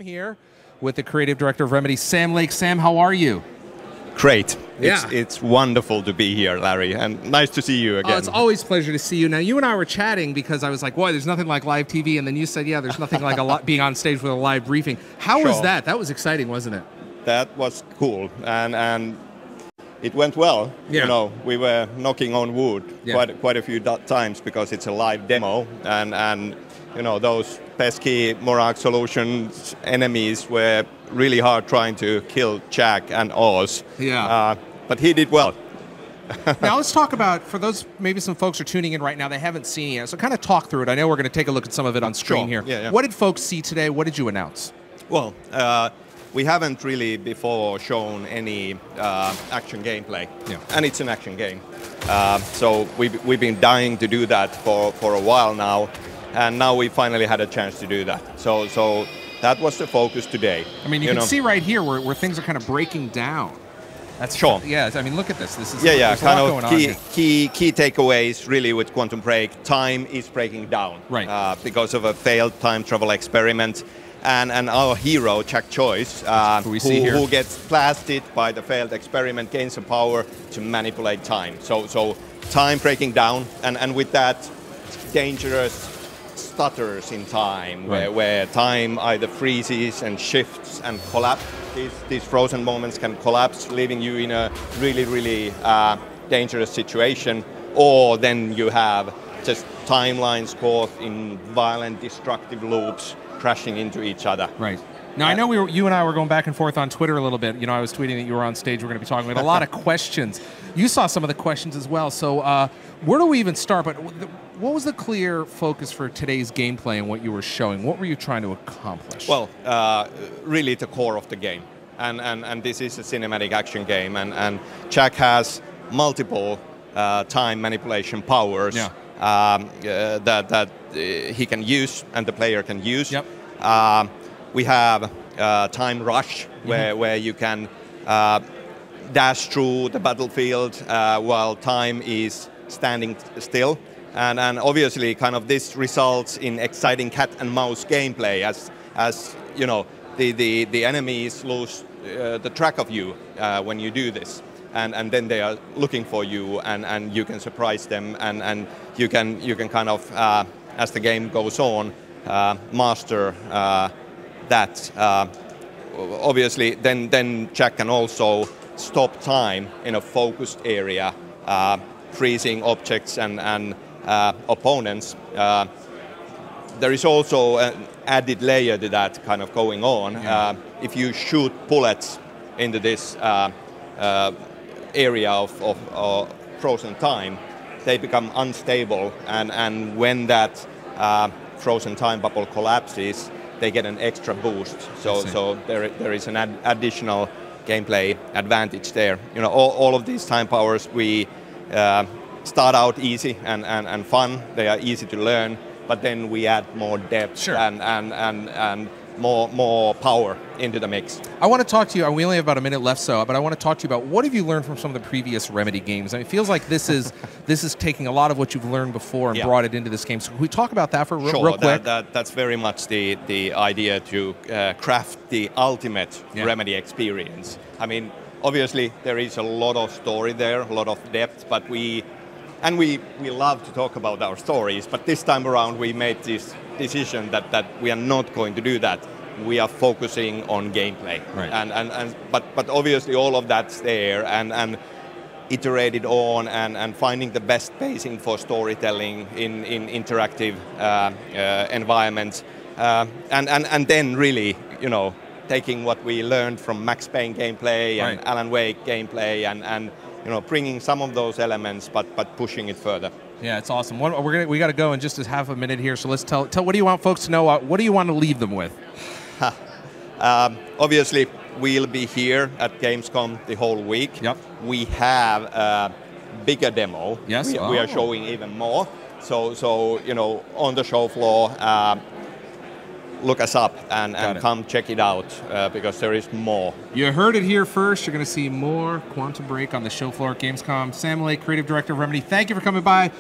here with the creative director of Remedy, Sam Lake. Sam, how are you? Great. Yeah. It's wonderful to be here, Larry, and nice to see you again. Oh, it's always a pleasure to see you. Now, you and I were chatting because I was like, boy, there's nothing like live TV, and then you said, yeah, there's nothing like being on stage with a live briefing. How was that? That was exciting, wasn't it? That was cool, and it went well. Yeah. You know, we were knocking on wood quite a few times because it's a live demo, and you know, those pesky Morag Solutions enemies were really hard trying to kill Jack and Oz. Yeah. But he did well. Now let's talk about, for those, maybe some folks are tuning in right now, they haven't seen it yet, so kind of talk through it. I know we're going to take a look at some of it on screen here. Yeah. What did folks see today? What did you announce? Well, we haven't really before shown any action gameplay, and it's an action game. So we've been dying to do that for a while now, and now we finally had a chance to do that. So that was the focus today. I mean, you can see right here where things are kind of breaking down. That's sure. Yeah, I mean, look at this. This is kind of key takeaways really with Quantum Break. Time is breaking down, right? Because of a failed time travel experiment, and our hero Jack Joyce, who gets blasted by the failed experiment, gains the power to manipulate time. So time breaking down, and with that, dangerous stutters in time, where time either freezes and shifts and collapses. These frozen moments can collapse, leaving you in a really dangerous situation, or then you have just timelines caught in violent, destructive loops crashing into each other. Right. Now, I know you and I were going back and forth on Twitter a little bit. You know, I was tweeting that you were on stage. We're going to be talking about a lot of questions. You saw some of the questions as well. So where do we even start? But what was the clear focus for today's gameplay and what you were showing? What were you trying to accomplish? Well, really the core of the game. And this is a cinematic action game. And Jack has multiple time manipulation powers that he can use and the player can use. Yep. We have time rush, where you can dash through the battlefield while time is standing still. And obviously, kind of this results in exciting cat and mouse gameplay as you know, the enemies lose the track of you when you do this. And then they are looking for you, and you can surprise them, and you can kind of, as the game goes on, master that. Obviously, then Jack can also stop time in a focused area, freezing objects and opponents. There is also an added layer to that kind of going on. If you shoot bullets into this area of frozen time, they become unstable, and when that frozen time bubble collapses, they get an extra boost. So there is an additional gameplay advantage there. You know, all of these time powers, we start out easy and fun. They are easy to learn, but then we add more depth and more power into the mix. I want to talk to you, we only have about a minute left, but I want to talk to you about what have you learned from some of the previous Remedy games? I mean, it feels like this is taking a lot of what you've learned before and brought it into this game. So can we talk about that for real quick? That's very much the idea to craft the ultimate Remedy experience. I mean, obviously there is a lot of story there, a lot of depth, but we love to talk about our stories, but this time around we made this decision that we are not going to do that. We are focusing on gameplay, but obviously all of that's there and iterated on and finding the best pacing for storytelling in interactive environments, and then really, you know, taking what we learned from Max Payne gameplay and Alan Wake gameplay and you know, bringing some of those elements, but pushing it further. Yeah, it's awesome. We got to go in just a half a minute here, so let's tell. What do you want folks to know? What do you want to leave them with? Obviously, we'll be here at GamesCon the whole week. Yep. We have a bigger demo. Yes. We are showing even more. So you know, on the show floor, look us up and come check it out because there is more. You heard it here first. You're going to see more Quantum Break on the show floor at Gamescom. Sam Lake, creative director of Remedy, thank you for coming by.